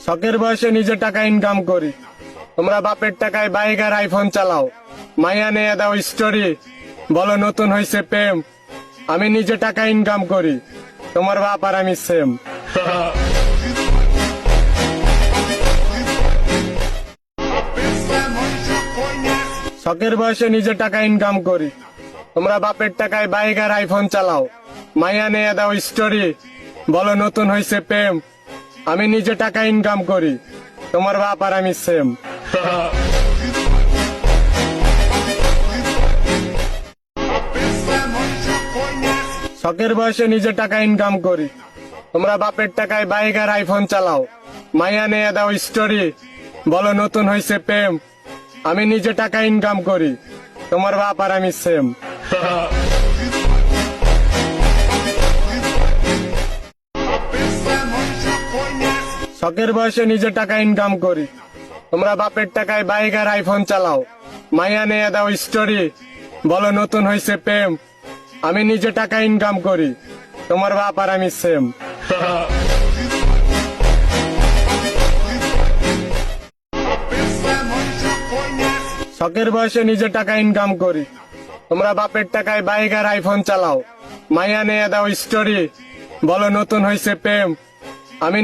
শখের বয়সে নিজে টাকা ইনকাম করি, তোমরা বাপের টাকায় বাইক আর আইফোন চালাও, মাইয়া নিয়ে দাও স্টোরি, বলো নতুন হয়েছে প্রেম। আমি নিজে টাকা ইনকাম করি, তোমার বাপ আর আমি সেম। শখের বয়সে নিজে টাকা ইনকাম করি, তোমরা বাপের টাকায় বাইক আর আইফোন চালাও, মাইয়া নিয়ে দাও স্টোরি, বলো নতুন হয়েছে প্রেম। আমি নিজে টাকা ইনকাম করি, তোমার বাপ আর আমি সেম। শখের বয়সে নিজে টাকা ইনকাম করি, তোমরা বাপের টাকায় বাইক আর আইফোন চালাও, মাইয়া নিয়ে দাও স্টোরি, বলো নতুন হয়েছে প্রেম। আমি নিজে টাকা ইনকাম করি, তোমার বাপ আর আমি সেম। শখের বয়সে নিজে টাকা ইনকাম করি, তোমরা বাপের টাকায় বাইক আর আইফোন চালাও, মাইয়া নিয়ে দাও স্টোরি, বলো নতুন হয়েছে প্রেম। আমি নিজে টাকা ইনকাম করি, তোমার বাপ আর আমি সেম। শখের বয়সে নিজে টাকা ইনকাম করি, তোমরা বাপের টাকায় বাইক আর আইফোন চালাও, মাইয়া নিয়ে দাও স্টোরি, বলো নতুন হয়েছে প্রেম। আমি